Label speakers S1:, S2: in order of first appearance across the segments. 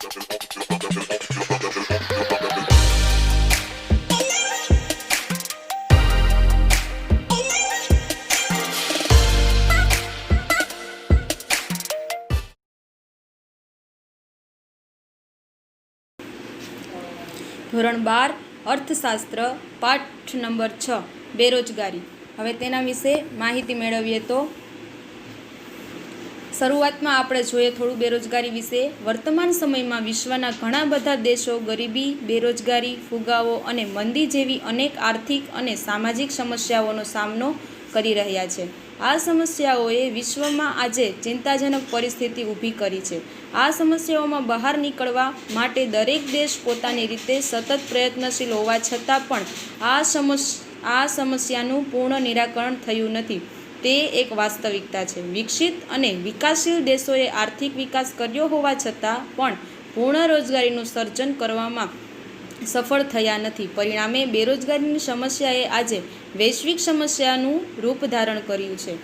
S1: ધોરણ 12 અર્થશાસ્ત્ર પાઠ નંબર 6 બેરોજગારી। હવે તેના વિશે માહિતી મેળવીએ તો શરૂઆતમાં આપણે જોઈએ થોડું બેરોજગારી વિશે। વર્તમાન સમયમાં વિશ્વના ઘણા બધા દેશો ગરીબી, બેરોજગારી, ફુગાવો અને મંદી જેવી અનેક આર્થિક અને સામાજિક સમસ્યાઓનો સામનો કરી રહ્યા છે। આ સમસ્યાઓએ વિશ્વમાં આજે ચિંતાજનક પરિસ્થિતિ ઊભી કરી છે। આ સમસ્યાઓમાં બહાર નીકળવા માટે દરેક દેશ પોતાની રીતે સતત પ્રયત્નશીલ હોવા છતાં પણ આ સમસ્યાનું પૂર્ણ નિરાકરણ થયું નથી, તે એક વાસ્તવિકતા છે। વિકસિત અને વિકાસશીલ દેશોએ આર્થિક વિકાસ કર્યો હોવા છતાં પણ પૂર્ણ રોજગારીનું સર્જન કરવામાં સફળ થયા નથી। પરિણામે બેરોજગારીની સમસ્યાએ આજે વૈશ્વિક સમસ્યાનું રૂપ ધારણ કર્યું છે।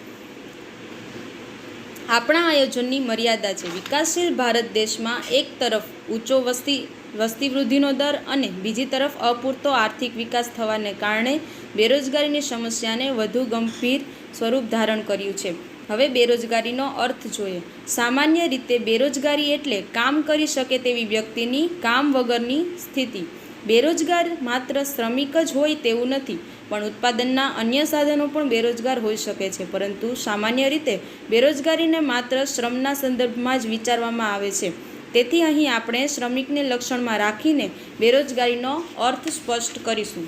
S1: આપણા આયોજનની મર્યાદા છે। વિકાસશીલ ભારત દેશમાં એક તરફ ઊંચો વસ્તી વૃદ્ધિનો દર અને બીજી તરફ અપૂરતો આર્થિક વિકાસ થવાને કારણે બેરોજગારીની સમસ્યાને વધુ ગંભીર સ્વરૂપ ધારણ કર્યું છે। હવે બેરોજગારીનો અર્થ જોઈએ। સામાન્ય રીતે બેરોજગારી એટલે કામ કરી શકે તેવી વ્યક્તિની કામ વગરની સ્થિતિ। બેરોજગાર માત્ર શ્રમિક જ હોય તેવું નથી, પણ ઉત્પાદનના અન્ય સાધનો પણ બેરોજગાર હોઈ શકે છે, પરંતુ સામાન્ય રીતે બેરોજગારીને માત્ર શ્રમના સંદર્ભમાં જ વિચારવામાં આવે છે। તેથી અહીં આપણે શ્રમિકને લક્ષણમાં રાખીને બેરોજગારીનો અર્થ સ્પષ્ટ કરીશું।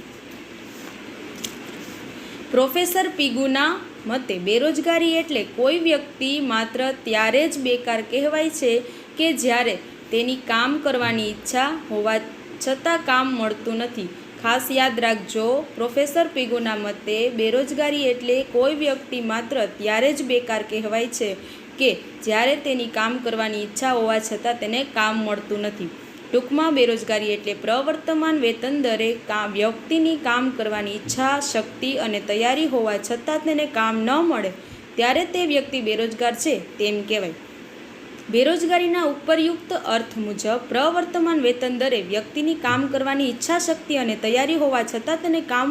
S1: પ્રોફેસર પિગુના મતે બેરોજગારી એટલે કોઈ વ્યક્તિ માત્ર ત્યારે જ બેકાર કહેવાય છે કે જ્યારે તેની કામ કરવાની ઈચ્છા હોવા છતાં કામ મળતું નથી। ખાસ યાદ રાખજો, પ્રોફેસર પિગુના મતે બેરોજગારી એટલે કોઈ વ્યક્તિ માત્ર ત્યારે જ બેકાર કહેવાય છે કે જ્યારે તેની કામ કરવાની ઈચ્છા હોવા છતાં તેને કામ મળતું નથી। ટૂંકમાં બેરોજગારી એટલે પ્રવર્તમાન વેતન દરે વ્યક્તિની કામ કરવાની ઈચ્છા, શક્તિ અને તૈયારી હોવા છતાં તેને કામ ન મળે ત્યારે તે વ્યક્તિ બેરોજગાર છે તેમ કહેવાય। બેરોજગારીના ઉપરયુક્ત અર્થ મુજબ પ્રવર્તમાન વેતન દરે વ્યક્તિની કામ કરવાની ઈચ્છા, શક્તિ અને તૈયારી હોવા છતાં તેને કામ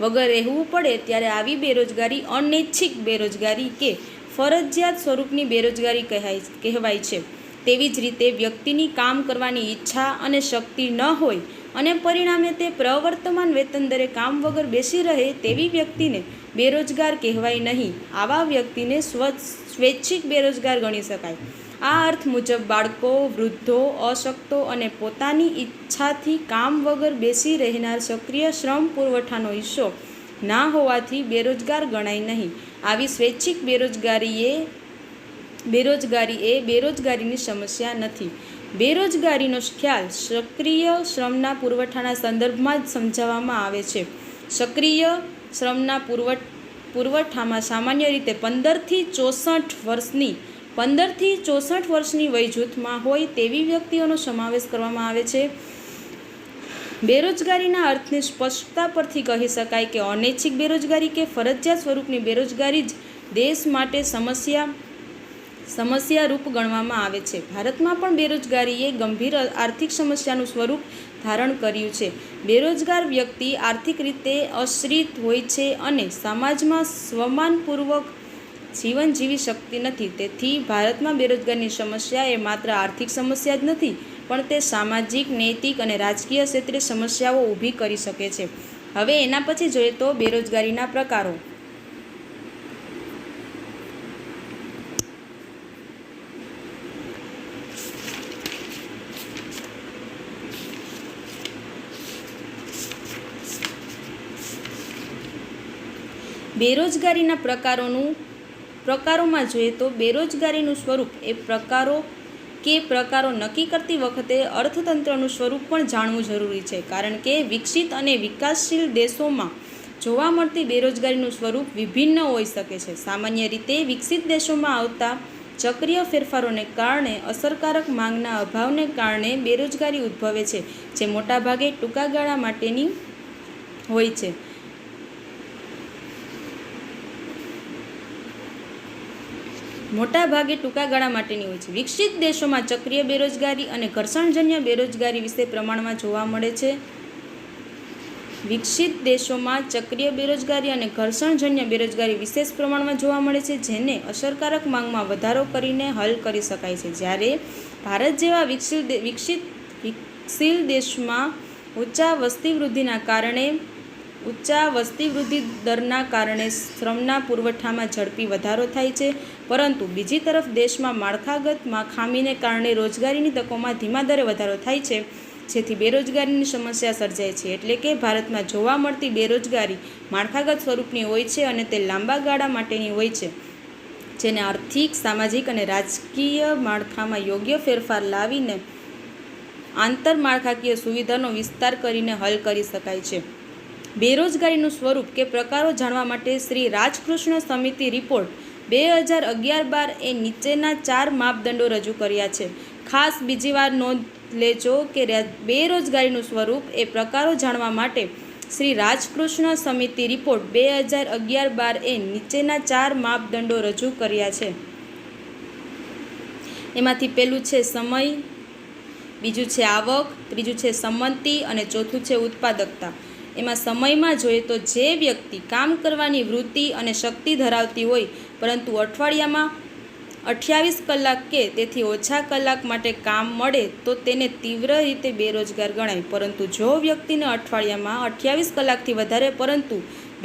S1: વગર રહેવું પડે ત્યારે આવી બેરોજગારી અનૈચ્છિક બેરોજગારી કે ફરજિયાત સ્વરૂપની બેરોજગારી કહેવાય છે। તેવી જ રીતે વ્યક્તિની કામ કરવાની ઈચ્છા અને શક્તિ ન હોય અને પરિણામે તે પ્રવર્તમાન વેતન દરે કામ વગર બેસી રહે તેવી વ્યક્તિને બેરોજગાર કહેવાય નહીં। આવા વ્યક્તિને સ્વૈચ્છિક બેરોજગાર ગણી શકાય। આ અર્થ મુજબ બાળકો, વૃદ્ધો, અશક્તો અને પોતાની ઈચ્છાથી કામ વગર બેસી રહેનાર સક્રિય શ્રમ પુરવઠાનો હિસ્સો ના હોવાથી બેરોજગાર ગણાય નહીં। આવી સ્વૈચ્છિક બેરોજગારી એ બેરોજગારીની સમસ્યા નથી। બેરોજગારીનો ખ્યાલ સક્રિય શ્રમના પુરવઠાના સંદર્ભમાં જ સમજાવવામાં આવે છે। સક્રિય શ્રમના પુરવઠામાં સામાન્ય રીતે 15 થી 64 વર્ષની વય જૂથમાં હોય તેવી વ્યક્તિઓનો સમાવેશ કરવામાં આવે છે। બેરોજગારીના અર્થની સ્પષ્ટતા પરથી કહી શકાય કે અનૈચ્છિક બેરોજગારી કે ફરજિયાત સ્વરૂપની બેરોજગારી જ દેશ માટે સમસ્યારૂપ ગણવામાં આવે છે। ભારતમાં પણ બેરોજગારીએ ગંભીર આર્થિક સમસ્યાનું સ્વરૂપ ધારણ કર્યું છે। બેરોજગાર વ્યક્તિ આર્થિક રીતે આશ્રિત હોય છે અને સમાજમાં સ્વમાનપૂર્વક જીવન જીવી શકતી નથી। તેથી ભારતમાં બેરોજગારીની સમસ્યા એ માત્ર આર્થિક સમસ્યા જ નથી, પણ તે સામાજિક, નૈતિક અને રાજકીય ક્ષેત્રે સમસ્યાઓ ઊભી કરી શકે છે। હવે એના પછી જોઈએ તો બેરોજગારીના પ્રકારો। બેરોજગારીના પ્રકારોમાં જોઈએ તો બેરોજગારીનું સ્વરૂપ એ પ્રકારો નક્કી કરતી વખતે અર્થતંત્રનું સ્વરૂપ પણ જાણવું જરૂરી છે, કારણ કે વિકસિત અને વિકાસશીલ દેશોમાં જોવા મળતી બેરોજગારીનું સ્વરૂપ વિભિન્ન હોઈ શકે છે। સામાન્ય રીતે વિકસિત દેશોમાં આવતા ચક્રીય ફેરફારોને કારણે અસરકારક માંગના અભાવને કારણે બેરોજગારી ઉદ્ભવે છે, જે મોટાભાગે ટૂંકા ગાળા માટેની હોય છે। મોટા ભાગે ટૂંકા ગાળા માટેની હોય છે. વિકસિત દેશોમાં ચક્રીય બેરોજગારી અને ઘર્ષણજન્ય બેરોજગારી વિશે પ્રમાણમાં જોવા મળે છે. વિકસિત દેશોમાં ચક્રીય બેરોજગારી અને ઘર્ષણજન્ય બેરોજગારી વિશેષ પ્રમાણમાં જોવા મળે છે, જેને અસરકારક માંગમાં વધારો કરીને હલ કરી શકાય છે. જ્યારે ભારત જેવા વિકસિત દેશમાં ઊંચા વસ્તી વૃદ્ધિ દરના કારણે શ્રમના પુરવઠામાં ઝડપી વધારો થાય છે, પરંતુ બીજી તરફ દેશમાં માળખાગત ખામીને કારણે રોજગારીની તકોમાં ધીમા દરે વધારો થાય છે, જેથી બેરોજગારીની સમસ્યા સર્જાય છે. એટલે કે ભારતમાં જોવા મળતી બેરોજગારી માળખાગત સ્વરૂપની હોય છે અને તે લાંબા ગાળા માટેની હોય છે, જેને આર્થિક, સામાજિક અને રાજકીય માળખામાં યોગ્ય ફેરફાર લાવીને આંતરમાળખાકીય સુવિધાનો વિસ્તાર કરીને હલ કરી શકાય છે. બેરોજગારીનું સ્વરૂપ કે પ્રકારો જાણવા માટે શ્રી રાજકૃષ્ણ સમિતિ રિપોર્ટ 2011-12 એ નીચેના 4 માપદંડો રજૂ કર્યા છે. ખાસ બીજી વાર નોંધ લેજો કે બેરોજગારીનું સ્વરૂપ એ પ્રકારો જાણવા માટે શ્રી રાજકૃષ્ણ સમિતિ રિપોર્ટ 2011-12 એ નીચેના 4 માપદંડો રજૂ કર્યા છે. એમાંથી પહેલું છે સમય, બીજું છે આવક, ત્રીજું છે સંમતિ અને ચોથું છે ઉત્પાદકતા. એમાં સમયમાં જોઈએ તો જે વ્યક્તિ કામ કરવાની વૃત્તિ અને શક્તિ ધરાવતી હોય પરંતુ અઠવાડિયામાં 28 કલાક કે તેથી ઓછા કલાક માટે કામ મળે તો તેને તીવ્ર રીતે બેરોજગાર ગણાય. પરંતુ જો વ્યક્તિને અઠવાડિયામાં 28 કલાકથી વધારે પરંતુ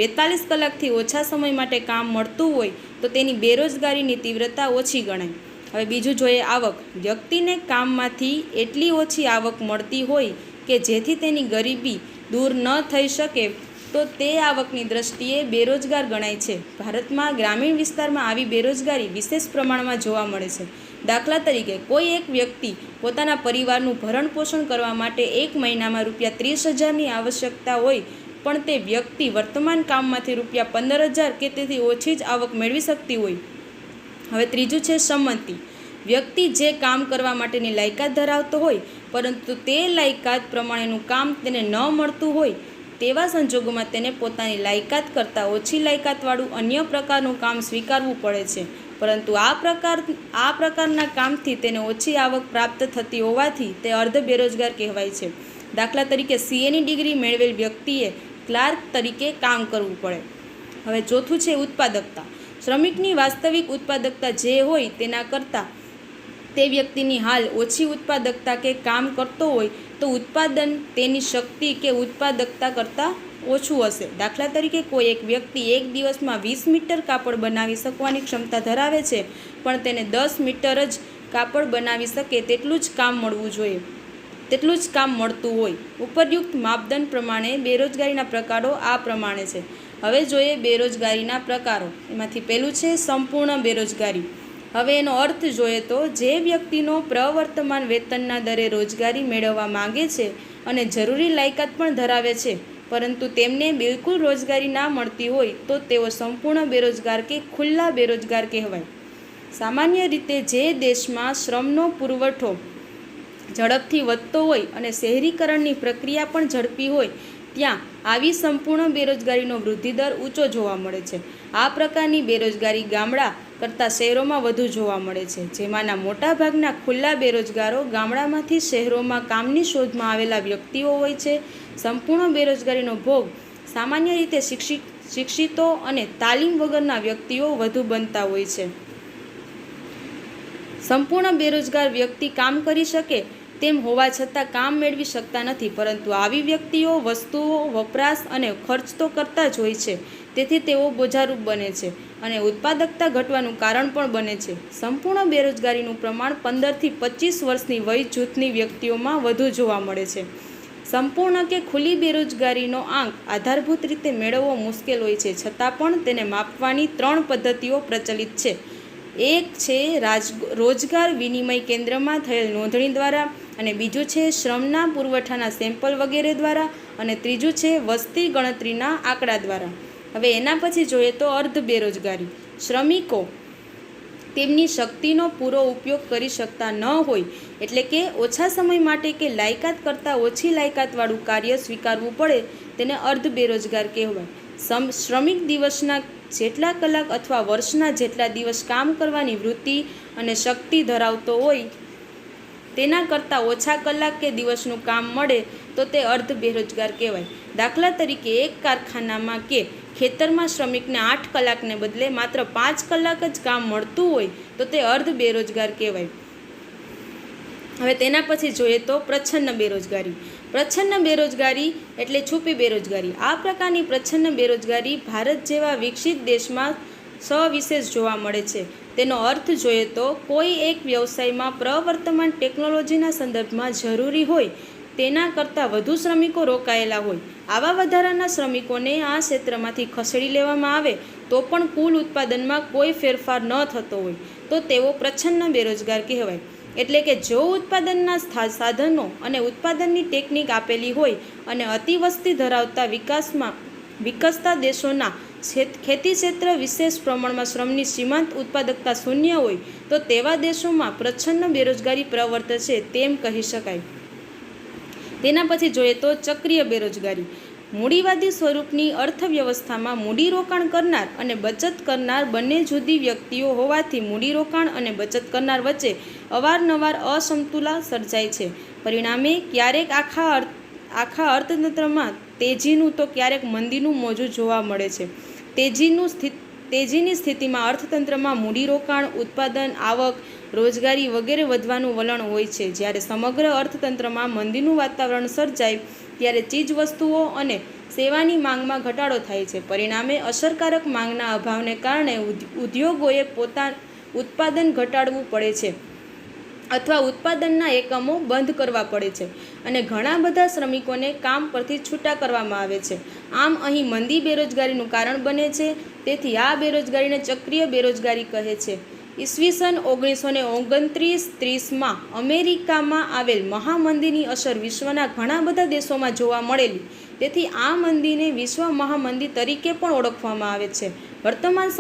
S1: 42 કલાકથી ઓછા સમય માટે કામ મળતું હોય તો તેની બેરોજગારીની તીવ્રતા ઓછી ગણાય. હવે બીજું જોઈએ આવક. વ્યક્તિને કામમાંથી એટલી ઓછી આવક મળતી હોય કે જેથી તેની ગરીબી દૂર ન થઈ શકે તો તે આવકની દ્રષ્ટિએ બેરોજગાર ગણાય છે. ભારતમાં ગ્રામીણ વિસ્તારમાં આવી બેરોજગારી વિશેષ પ્રમાણમાં જોવા મળે છે. દાખલા તરીકે કોઈ એક વ્યક્તિ પોતાના પરિવારનું ભરણ પોષણ કરવા માટે એક મહિનામાં ₹30,000ની આવશ્યકતા હોય પણ તે વ્યક્તિ વર્તમાન કામમાંથી ₹15,000 કે તેથી ઓછી જ આવક મેળવી શકતી હોય. હવે ત્રીજું છે સંમતિ. વ્યક્તિ જે કામ કરવા માટેની લાયકાત ધરાવતો હોય પરંતુ તે લાયકાત પ્રમાણેનું કામ તેને ન મળતું હોય તેવા સંજોગોમાં તેને પોતાની લાયકાત કરતાં ઓછી લાયકાતવાળું અન્ય પ્રકારનું કામ સ્વીકારવું પડે છે, પરંતુ આ પ્રકારના કામથી તેને ઓછી આવક પ્રાપ્ત થતી હોવાથી તે અર્ધ બેરોજગાર કહેવાય છે. દાખલા તરીકે CAની ડિગ્રી મેળવેલ વ્યક્તિએ ક્લાર્ક તરીકે કામ કરવું પડે. હવે ચોથું છે ઉત્પાદકતા. શ્રમિકની વાસ્તવિક ઉત્પાદકતા જે હોય તેના કરતાં તે વ્યક્તિની હાલ ઓછી ઉત્પાદકતા કે કામ કરતો હોય તો ઉત્પાદન તેની શક્તિ કે ઉત્પાદકતા કરતાં ઓછું હશે. દાખલા તરીકે કોઈ એક વ્યક્તિ એક દિવસમાં 20 મીટર કાપડ બનાવી શકવાની ક્ષમતા ધરાવે છે પણ તેને 10 મીટર જ કાપડ બનાવી શકે તેટલું જ કામ મળતું હોય. ઉપરયુક્ત માપદંડ પ્રમાણે બેરોજગારીના પ્રકારો આ પ્રમાણે છે. હવે જોઈએ બેરોજગારીના પ્રકારો. એમાંથી પહેલું છે સંપૂર્ણ બેરોજગારી. હવે એનો અર્થ જોઈએ તો જે વ્યક્તિનો પ્રવર્તમાન વેતનના દરે રોજગારી મેળવવા માંગે છે અને જરૂરી લાયકાત પણ ધરાવે છે પરંતુ તેમને બિલકુલ રોજગારી ના મળતી હોય તો તેઓ સંપૂર્ણ બેરોજગાર કે ખુલ્લા બેરોજગાર કહેવાય. સામાન્ય રીતે જે દેશમાં શ્રમનો પુરવઠો ઝડપથી વધતો હોય અને શહેરીકરણની પ્રક્રિયા પણ ઝડપી હોય ત્યાં આવી સંપૂર્ણ બેરોજગારીનો વૃદ્ધિદર ઊંચો જોવા મળે છે. આ પ્રકારની બેરોજગારી ગામડા કરતાં શહેરોમાં વધુ જોવા મળે છે, જેમાંના મોટાભાગના ખુલ્લા બેરોજગારો ગામડામાંથી શહેરોમાં કામની શોધમાં આવેલા વ્યક્તિઓ હોય છે. સંપૂર્ણ બેરોજગારીનો ભોગ સામાન્ય રીતે શિક્ષિતો અને તાલીમ વગરના વ્યક્તિઓ વધુ બનતા હોય છે. સંપૂર્ણ બેરોજગાર વ્યક્તિ કામ કરી શકે તેમ હોવા છતાં કામ મેળવી શકતા નથી, પરંતુ આવી વ્યક્તિઓ વસ્તુઓ, વપરાશ અને ખર્ચ તો કરતા જ હોય છે, તેથી તેઓ બોજારૂપ બને છે અને ઉત્પાદકતા ઘટવાનું કારણ પણ બને છે. સંપૂર્ણ બેરોજગારીનું પ્રમાણ 15 થી 25 વર્ષની વય જૂથની વ્યક્તિઓમાં વધુ જોવા મળે છે. સંપૂર્ણ કે ખુલ્લી બેરોજગારીનો આંક આધારભૂત રીતે મેળવવો મુશ્કેલ હોય છે, છતાં પણ તેને માપવાની 3 પદ્ધતિઓ પ્રચલિત છે. એક છે રોજગાર વિનિમય કેન્દ્રમાં થયેલ નોંધણી દ્વારા, અને બીજું છે શ્રમના પુરવઠાના સેમ્પલ વગેરે દ્વારા, અને ત્રીજું છે વસ્તી ગણતરીના આંકડા દ્વારા. હવે એના પછી જોઈએ તો અર્ધ બેરોજગારી. શ્રમિકો તેમની શક્તિનો પૂરો ઉપયોગ કરી શકતા ન હોય એટલે કે ઓછા સમય માટે કે લાયકાત કરતાં ઓછી લાયકાતવાળું કાર્ય સ્વીકારવું પડે તેને અર્ધ બેરોજગાર કહેવાય. શ્રમિક દિવસના જેટલા કલાક અથવા વર્ષના જેટલા દિવસ કામ કરવાની વૃત્તિ અને શક્તિ ધરાવતો હોય તેના કરતાં ઓછા કલાક કે દિવસનું કામ મળે તો તે અર્ધ બેરોજગાર કહેવાય. દાખલા તરીકે એક કારખાનામાં કે ખેતરમાં શ્રમિકને 8 કલાકને બદલે માત્ર 5 કલાક જ કામ મળતું હોય તો તે અર્ધ બેરોજગાર કહેવાય. હવે તેના પછી જોઈએ તો પ્રચ્છન્ન બેરોજગારી. પ્રચ્છન્ન બેરોજગારી એટલે છુપી બેરોજગારી. આ પ્રકારની પ્રચ્છન્ન બેરોજગારી ભારત જેવા વિકસિત દેશમાં સવિશેષ જોવા મળે છે. તેનો અર્થ જોઈએ તો કોઈ એક વ્યવસાયમાં પ્રવર્તમાન ટેકનોલોજીના સંદર્ભમાં જરૂરી હોય તેના કરતાં વધુ શ્રમિકો રોકાયેલા હોય. આવા વધારાના શ્રમિકોને આ ક્ષેત્રમાંથી ખસેડી લેવામાં આવે તો પણ કુલ ઉત્પાદનમાં કોઈ ફેરફાર ન થતો હોય તો તેઓ પ્રચ્છન્ન બેરોજગાર કહેવાય. એટલે કે જો ઉત્પાદનના સાધનો અને ઉત્પાદનની ટેકનિક આપેલી હોય અને અતિવસ્તી ધરાવતા વિકસતા દેશોના ખેતી ક્ષેત્ર વિશેષ પ્રમાણમાં શ્રમની સીમાંત ઉત્પાદકતા શૂન્ય હોય તો તેવા દેશોમાં પ્રચ્છન્ન બેરોજગારી પ્રવર્તે છે તેમ કહી શકાય. તેના પછી જોઈએ તો ચક્રીય બેરોજગારી. મૂડીવાદી સ્વરૂપની અર્થવ્યવસ્થામાં મૂડીરોકાણ કરનાર અને બચત કરનાર બંને જુદી વ્યક્તિઓ હોવાથી મૂડીરોકાણ અને બચત કરનાર વચ્ચે અવારનવાર અસમતુલા સર્જાય છે. પરિણામે ક્યારેક આખા અર્થતંત્રમાં તેજીનું તો ક્યારેક મંદીનું મોજું જોવા મળે છે. તેજીની સ્થિતિમાં અર્થતંત્રમાં મૂડીરોકાણ, ઉત્પાદન, આવક, રોજગારી વગેરે વધવાનું વલણ હોય છે. જ્યારે સમગ્ર અર્થતંત્રમાં મંદીનું વાતાવરણ સર્જાય ત્યારે ચીજવસ્તુઓ અને સેવાની માંગમાં ઘટાડો થાય છે. પરિણામે અસરકારક માંગના અભાવને કારણે ઉદ્યોગોએ ઉત્પાદન ઘટાડવું પડે છે અથવા ઉત્પાદનના એકમો બંધ કરવા પડે છે અને ઘણા બધા શ્રમિકોને કામ પરથી છૂટા કરવામાં આવે છે. આમ અહીં મંદી બેરોજગારીનું કારણ બને છે. તેથી આ બેરોજગારીને ચક્રીય બેરોજગારી કહે છે. ઈસવીસન 1929-30માં અમેરિકામાં આવેલ મહામંદીની અસર વિશ્વના ઘણા બધા દેશોમાં જોવા મળેલી. તેથી આ મંદીને વિશ્વ મહામંદી તરીકે પણ ઓળખવામાં આવે છે. વર્તમાન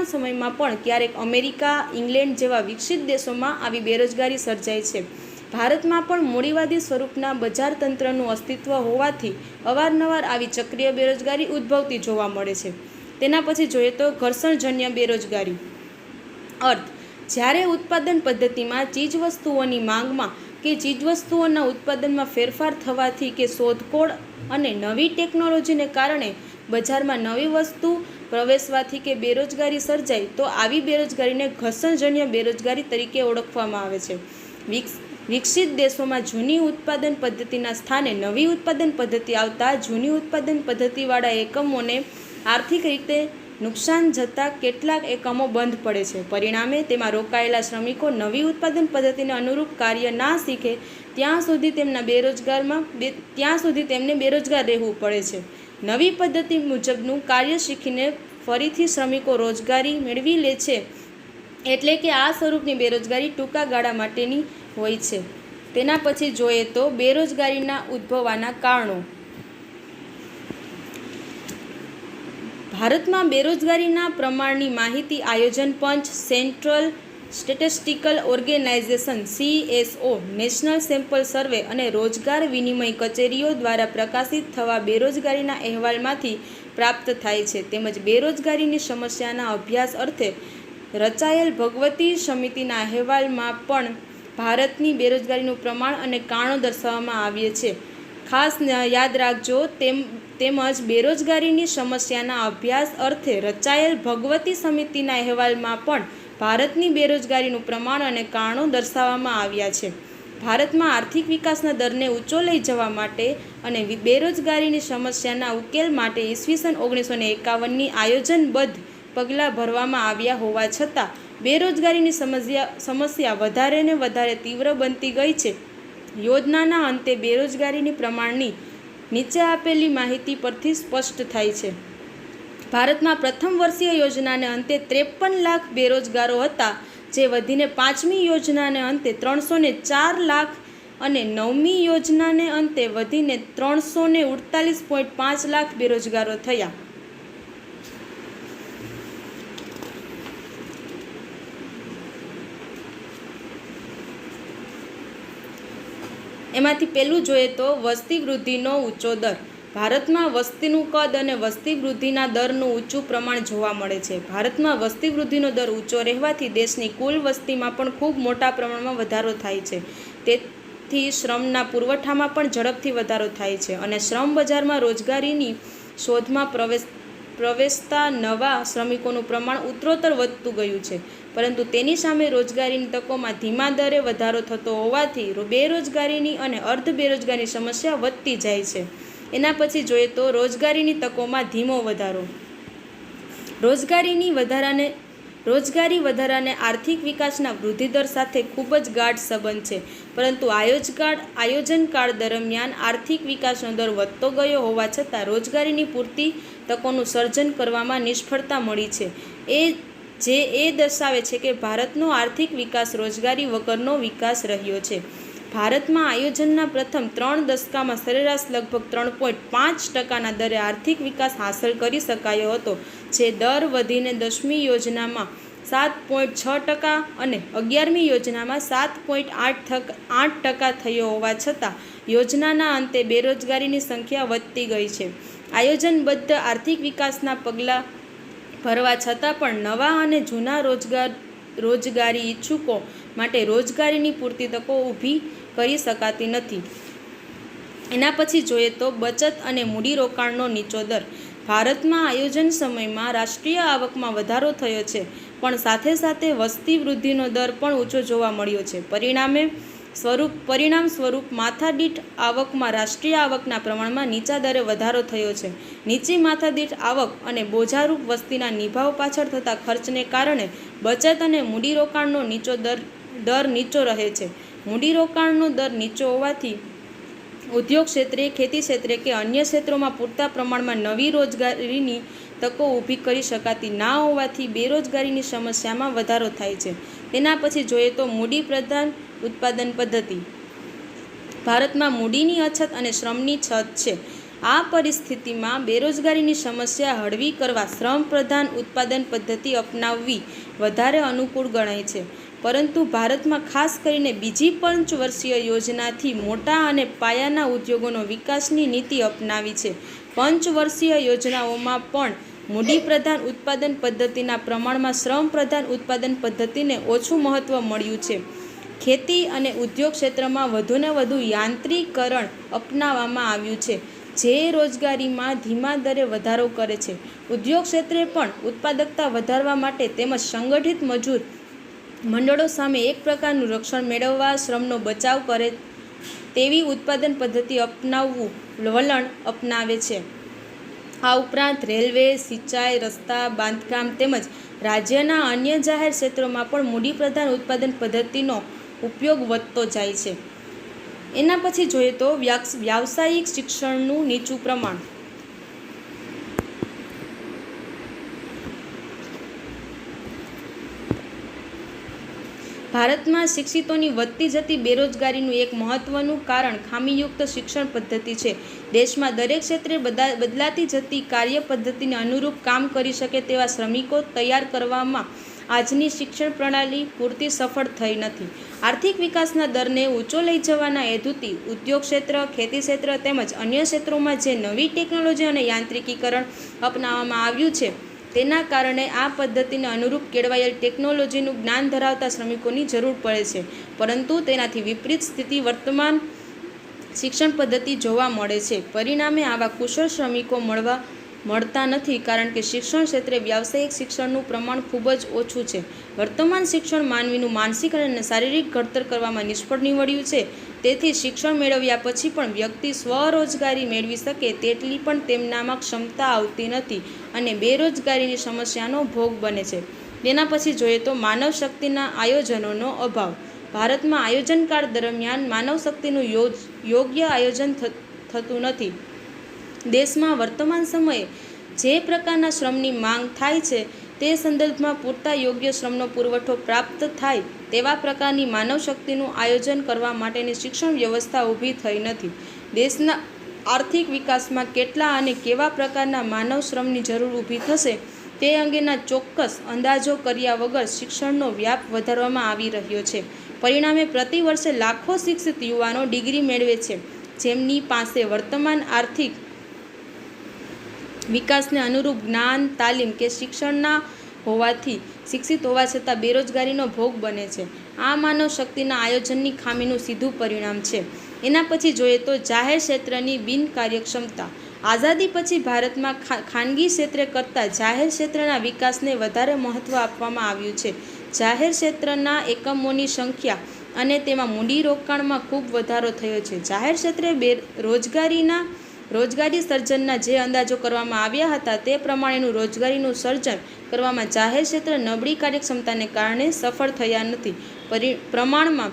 S1: સમયમાં પણ ક્યારેક અમેરિકા, ઇંગ્લેન્ડ જેવા વિકસિત દેશોમાં આવી બેરોજગારી સર્જાય છે. ભારતમાં પણ મૂડીવાદી સ્વરૂપના બજાર તંત્રનું અસ્તિત્વ હોવાથી અવારનવાર આવી ચક્રીય બેરોજગારી ઉદ્ભવતી જોવા મળે છે. તેના પછી જોઈએ તો ઘર્ષણજન્ય બેરોજગારી. અર્થ: જ્યારે ઉત્પાદન પદ્ધતિમાં ચીજવસ્તુઓની માંગમાં કે ચીજવસ્તુઓના ઉત્પાદનમાં ફેરફાર થવાથી કે શોધખોળ અને નવી ટેકનોલોજીને કારણે બજારમાં નવી વસ્તુ પ્રવેશવાથી કે બેરોજગારી સર્જાય તો આવી બેરોજગારીને ઘર્ષણજન્ય બેરોજગારી તરીકે ઓળખવામાં આવે છે. વિકસિત દેશોમાં જૂની ઉત્પાદન પદ્ધતિના સ્થાને નવી ઉત્પાદન પદ્ધતિ આવતા જૂની ઉત્પાદન પદ્ધતિવાળા એકમોને આર્થિક રીતે નુકસાન જતાં કેટલાક એકમો બંધ પડે છે. પરિણામે તેમાં રોકાયેલા શ્રમિકો નવી ઉત્પાદન પદ્ધતિને અનુરૂપ કાર્ય ના શીખે ત્યાં સુધી તેમને બેરોજગાર રહેવું પડે છે. નવી પદ્ધતિ મુજબનું કાર્ય શીખીને ફરીથી શ્રમિકો રોજગારી મેળવી લે છે. એટલે કે આ સ્વરૂપની બેરોજગારી ટૂંકા ગાળા માટેની હોય છે. તેના પછી જોઈએ તો બેરોજગારીના ઉદ્ભવવાના કારણો. ભારતમાં બેરોજગારીના પ્રમાણની માહિતી આયોજન પંચ, central statistical organisation CSO, national sample survey અને રોજગાર વિનિમય કચેરીઓ દ્વારા પ્રકાશિત થવા બેરોજગારીના અહેવાલમાંથી પ્રાપ્ત થાય છે. તેમજ બેરોજગારીની સમસ્યાના અભ્યાસ અર્થે રચાયેલ ભગવતી સમિતિના અહેવાલમાં પણ ભારતની બેરોજગારીનું પ્રમાણ અને કારણો દર્શાવવામાં આવ્યા છે. ખાસ યાદ રાખજો. તેમજ બેરોજગારીની સમસ્યાના અભ્યાસ અર્થે રચાયેલ ભગવતી સમિતિના અહેવાલમાં પણ ભારતની બેરોજગારીનું પ્રમાણ અને કારણો દર્શાવવામાં આવ્યા છે. ભારતમાં આર્થિક વિકાસના દરને ઊંચો લઈ જવા માટે અને બેરોજગારીની સમસ્યાના ઉકેલ માટે ઈસવીસન 1951ની આયોજનબદ્ધ પગલાં ભરવામાં આવ્યા હોવા છતાં બેરોજગારીની સમસ્યા વધારે ને વધારે તીવ્ર બનતી ગઈ છે. યોજનાના અંતે બેરોજગારીની પ્રમાણની નીચે આપેલી માહિતી પરથી સ્પષ્ટ થાય છે. ભારતમાં પ્રથમ વર્ષીય યોજનાને અંતે 53 લાખ બેરોજગારો હતા, જે વધીને 5મી યોજનાને અંતે 304 લાખ અને 9મી યોજનાને અંતે વધીને 348.5 લાખ બેરોજગારો થયા. એમાંથી પહેલું જોઈએ તો વસ્તી વૃદ્ધિનો ઊંચો દર. ભારતમાં વસ્તીનું કદ અને વસ્તી વૃદ્ધિના દરનું ઊંચું પ્રમાણ જોવા મળે છે. ભારતમાં વસ્તી વૃદ્ધિનો દર ઊંચો રહેવાથી દેશની કુલ વસ્તીમાં પણ ખૂબ મોટા પ્રમાણમાં વધારો થાય છે. તેથી શ્રમના પુરવઠામાં પણ ઝડપથી વધારો થાય છે અને શ્રમ બજારમાં રોજગારીની શોધમાં પ્રવેશતા નવા શ્રમિકોનું પ્રમાણ ઉત્તરોત્તર વધતું ગયું છે. પરંતુ તેની સામે રોજગારીની તકોમાં ધીમા દરે વધારો થતો હોવાથી બેરોજગારીની અને અર્ધ બેરોજગારીની સમસ્યા વધતી જાય છે. એના પછી જોઈએ તો રોજગારીની તકોમાં ધીમો વધારો. રોજગારી વધારાને આર્થિક વિકાસના વૃદ્ધિદર સાથે ખૂબ જ ગાઢ સંબંધ છે. પરંતુ આયોજનકાળ દરમિયાન આર્થિક વિકાસનો દર વધતો ગયો હોવા છતાં રોજગારીની પૂરતી તકોનું સર્જન કરવામાં નિષ્ફળતા મળી છે. એ દર્શાવે છે કે ભારતનો આર્થિક વિકાસ રોજગારી વગરનો વિકાસ રહ્યો છે. ભારતમાં આયોજનના પ્રથમ 3 દશકામાં સરેરાશ લગભગ 3.5% દરે આર્થિક વિકાસ હાંસલ કરી શકાયો હતો, જે દર વધીને 10મી યોજનામાં 7.6% અને 11મી યોજનામાં 7.8% થયો હોવા છતાં યોજનાના અંતે બેરોજગારીની સંખ્યા વધતી ગઈ છે. આયોજનબદ્ધ આર્થિક વિકાસના પગલાં ભરવા છતાં પણ નવા અને જૂના રોજગારી ઈચ્છુકો માટે રોજગારીની પૂરતી તકો ઊભી કરી શકાતી નથી. એના પછી જોઈએ તો બચત અને મૂડીરોકાણનો નીચો દર. ભારતમાં આયોજન સમયમાં રાષ્ટ્રીય આવકમાં વધારો થયો છે, પણ સાથે સાથે વસ્તી વૃદ્ધિનો દર પણ ઊંચો જોવા મળ્યો છે. પરિણામ સ્વરૂપ માથાદીઠ આવકમાં રાષ્ટ્રીય આવકના પ્રમાણમાં નીચા દરે વધારો થયો છે. નીચી માથાદીઠ આવક અને બોજારૂપ વસ્તીના નિભાવ પાછળ થતા ખર્ચને કારણે બચત અને મૂડીરોકાણનો દર નીચો રહે છે. મૂડીરોકાણનો દર નીચો હોવાથી ઉદ્યોગ ક્ષેત્રે, ખેતી ક્ષેત્રે કે અન્ય ક્ષેત્રોમાં પૂરતા પ્રમાણમાં નવી રોજગારીની તકો ઊભી કરી શકાતી ના હોવાથી બેરોજગારીની સમસ્યામાં વધારો થાય છે. તેના પછી જોઈએ તો મૂડી પ્રધાન ઉત્પાદન પદ્ધતિ. ભારતમાં મૂડીની અછત અને શ્રમની છત છે. આ પરિસ્થિતિમાં બેરોજગારીની સમસ્યા હળવી કરવા શ્રમ પ્રધાન ઉત્પાદન પદ્ધતિ અપનાવવી વધારે અનુકૂળ ગણાય છે. પરંતુ ભારતમાં ખાસ કરીને બીજી પંચવર્ષીય યોજનાથી મોટા અને પાયાના ઉદ્યોગોનો વિકાસની નીતિ અપનાવી છે. પંચવર્ષીય યોજનાઓમાં પણ મૂડી પ્રધાન ઉત્પાદન પદ્ધતિના પ્રમાણમાં શ્રમ પ્રધાન ઉત્પાદન પદ્ધતિને ઓછું મહત્ત્વ મળ્યું છે. ખેતી અને ઉદ્યોગ ક્ષેત્રમાં વધુને વધુ યાંત્રિકરણ અપનાવવામાં આવ્યું છે, જે રોજગારીમાં ધીમા દરે વધારો કરે છે. ઉદ્યોગ ક્ષેત્રે પણ ઉત્પાદકતા વધારવા માટે તેમજ સંગઠિત મજૂર મંડળો સામે એક પ્રકારનું રક્ષણ મેળવવા શ્રમનો બચાવ કરે તેવી ઉત્પાદન પદ્ધતિ અપનાવવું વલણ અપનાવે છે. આ ઉપરાંત રેલવે, સિંચાઈ, રસ્તા, બાંધકામ તેમજ રાજ્યના અન્ય જાહેર ક્ષેત્રોમાં પણ મૂડી પ્રધાન ઉત્પાદન પદ્ધતિનો ઉપયોગ વધતો જાય છે. એના પછી જોઈએ તો વ્યાવસાયિક શિક્ષણનું નીચું પ્રમાણ. ભારતમાં શિક્ષિતોની વધતી જતી બેરોજગારીનું એક મહત્વનું કારણ ખામીયુક્ત શિક્ષણ પદ્ધતિ છે. દેશમાં દરેક ક્ષેત્રે બદલાતી જતી કાર્ય પદ્ધતિને અનુરૂપ કામ કરી શકે તેવા શ્રમિકો તૈયાર કરવામાં આજની શિક્ષણ પ્રણાલી પૂરતી સફળ થઈ નથી. આર્થિક વિકાસના દરને ઊંચો લઈ જવાના હેતુથી ઉદ્યોગ ક્ષેત્ર, ખેતી ક્ષેત્ર તેમજ અન્ય ક્ષેત્રોમાં જે નવી ટેકનોલોજી અને યાંત્રિકીકરણ અપનાવવામાં આવ્યું છે, તેના કારણે આ પદ્ધતિને અનુરૂપ કેળવાયેલ ટેકનોલોજીનું જ્ઞાન ધરાવતા શ્રમિકોની જરૂર પડે છે. પરંતુ તેનાથી વિપરીત સ્થિતિ વર્તમાન શિક્ષણ પદ્ધતિ જોવા મળે છે. પરિણામે આવા કુશળ શ્રમિકો મળતા નથી, કારણ કે શિક્ષણ ક્ષેત્રે વ્યાવસાયિક શિક્ષણનું પ્રમાણ ખૂબ જ ઓછું છે. વર્તમાન શિક્ષણ માનવીનું માનસિક અને શારીરિક ઘડતર કરવામાં નિષ્ફળ નીવડ્યું છે. તેથી શિક્ષણ મેળવ્યા પછી પણ વ્યક્તિ સ્વરોજગારી મેળવી શકે તેટલી પણ તેમનામાં ક્ષમતા આવતી નથી અને બેરોજગારીની સમસ્યાનો ભોગ બને છે. તેના પછી જોઈએ તો માનવ શક્તિના આયોજનોનો અભાવ. ભારતમાં આયોજનકાળ દરમિયાન માનવ શક્તિનું યોગ્ય આયોજન થતું નથી. દેશમાં વર્તમાન સમયે જે પ્રકારના શ્રમની માંગ થાય છે તે સંદર્ભમાં પૂરતા યોગ્ય શ્રમનો પુરવઠો પ્રાપ્ત થાય તેવા પ્રકારની માનવ શક્તિનું આયોજન કરવા માટેની શિક્ષણ વ્યવસ્થા ઊભી થઈ નથી. દેશના આર્થિક વિકાસમાં કેટલા અને કેવા પ્રકારના માનવ શ્રમની જરૂર ઊભી થશે તે અંગેના ચોક્કસ અંદાજો કર્યા વગર શિક્ષણનો વ્યાપ વધારવામાં આવી રહ્યો છે. પરિણામે પ્રતિ વર્ષે લાખો શિક્ષિત યુવાનો ડિગ્રી મેળવે છે, જેમની પાસે વર્તમાન આર્થિક વિકાસને અનુરૂપ જ્ઞાન, તાલીમ કે શિક્ષણના હોવાથી શિક્ષિત હોવા છતાં બેરોજગારીનો ભોગ બને છે. આ માનવ શક્તિના આયોજનની ખામીનું સીધું પરિણામ છે. એના પછી જોઈએ તો જાહેર ક્ષેત્રની બિનકાર્યક્ષમતા. આઝાદી પછી ભારતમાં ખાનગી ક્ષેત્રે કરતાં જાહેર ક્ષેત્રના વિકાસને વધારે મહત્ત્વ આપવામાં આવ્યું છે. જાહેર ક્ષેત્રના એકમોની સંખ્યા અને તેમાં મૂડીરોકાણમાં ખૂબ વધારો થયો છે. જાહેર ક્ષેત્રે રોજગારી સર્જનના જે અંદાજો કરવામાં આવ્યા હતા તે પ્રમાણેનું રોજગારીનું સર્જન કરવામાં જાહેર ક્ષેત્ર નબળી કાર્યક્ષમતાને કારણે સફળ થયા નથી. પ્રમાણમાં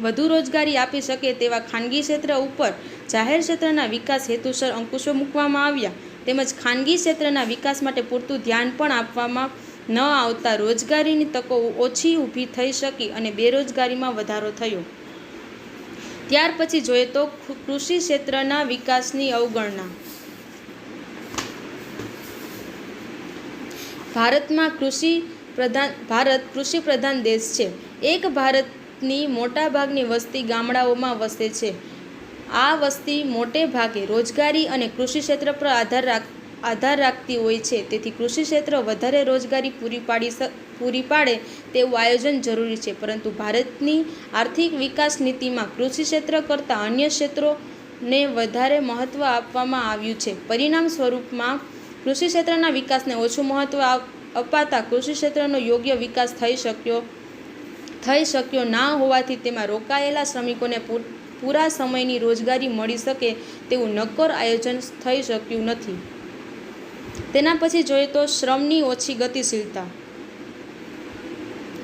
S1: વધુ રોજગારી આપી શકે તેવા ખાનગી ક્ષેત્ર ઉપર જાહેર ક્ષેત્રના વિકાસ હેતુસર અંકુશો મૂકવામાં આવ્યા, તેમજ ખાનગી ક્ષેત્રના વિકાસ માટે પૂરતું ધ્યાન પણ આપવામાં ન આવતા રોજગારીની તકો ઓછી ઊભી થઈ શકી અને બેરોજગારીમાં વધારો થયો. ત્યાર પછી જોઈએ તો કૃષિ ક્ષેત્રના વિકાસની અવગણના. ભારત કૃષિ પ્રધાન દેશ છે. એક ભારતની મોટાભાગની વસ્તી ગામડાઓમાં વસે છે. આ વસ્તી મોટે ભાગે રોજગારી અને કૃષિ ક્ષેત્ર પર આધાર રાખતી હોય છે. તેથી કૃષિ ક્ષેત્ર વધારે રોજગારી પૂરી પાડે તેવું આયોજન જરૂરી છે. પરંતુ ભારતની આર્થિક વિકાસ નીતિમાં કૃષિ ક્ષેત્ર કરતાં અન્ય ક્ષેત્રોને વધારે મહત્ત્વ આપવામાં આવ્યું છે. પરિણામ સ્વરૂપમાં કૃષિ ક્ષેત્રના વિકાસને ઓછું મહત્ત્વ અપાતા કૃષિ ક્ષેત્રનો યોગ્ય વિકાસ થઈ શક્યો ના હોવાથી તેમાં રોકાયેલા શ્રમિકોને પૂરા સમયની રોજગારી મળી શકે તેવું નક્કર આયોજન થઈ શક્યું નથી. તેના પછી જોઈએ તો શ્રમની ઓછી ગતિશીલતા.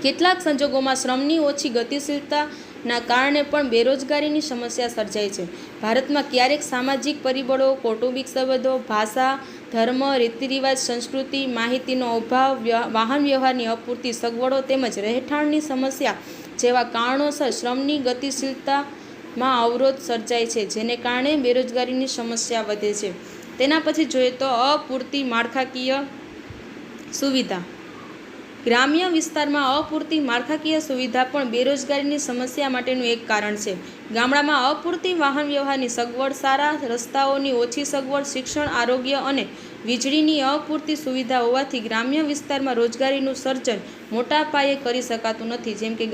S1: કેટલાક સંજોગોમાં શ્રમની ઓછી ગતિશીલતાના કારણે પણ બેરોજગારીની સમસ્યા સર્જાય છે. ભારતમાં ક્યારેક સામાજિક પરિબળો, કૌટુંબિક સંબંધો, ભાષા, ધર્મ, રીતિરિવાજ, સંસ્કૃતિ, માહિતીનો અભાવ, વાહન વ્યવહારની અપૂરતી સગવડો તેમજ રહેઠાણની સમસ્યા જેવા કારણોસર શ્રમની ગતિશીલતામાં અવરોધ સર્જાય છે, જેને કારણે બેરોજગારીની સમસ્યા વધે છે. તેના પછી જોઈએ તો અપૂરતી માળખાકીય સુવિધા. ગ્રામ્ય વિસ્તારમાં અપૂરતી માળખાકીય સુવિધા પણ બેરોજગારીની સમસ્યા માટેનું એક કારણ છે. ગામડામાં અપૂરતી વાહન વ્યવહારની સગવડ, સારા રસ્તાઓની ઓછી સગવડ, શિક્ષણ, આરોગ્ય અને વીજળીની અપૂરતી સુવિધા હોવાથી ગ્રામ્ય વિસ્તારમાં રોજગારીનું સર્જન મોટા પાયે કરી શકાતું નથી. જેમ કે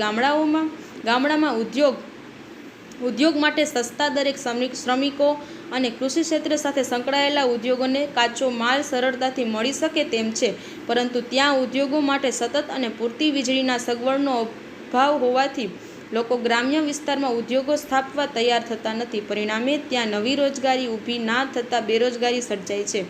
S1: ગામડામાં ઉદ્યોગ માટે સસ્તા દરે શ્રમિકો અને કૃષિ ક્ષેત્ર સાથે સંકળાયેલા ઉદ્યોગોને કાચો માલ સરળતાથી મળી શકે તેમ છે, પરંતુ ત્યાં ઉદ્યોગો માટે સતત અને પૂરતી વીજળીના સગવડનો અભાવ હોવાથી લોકો ગ્રામ્ય વિસ્તારમાં ઉદ્યોગો સ્થાપવા તૈયાર થતા નથી. પરિણામે ત્યાં નવી રોજગારી ઊભી ના થતાં બેરોજગારી સર્જાય છે.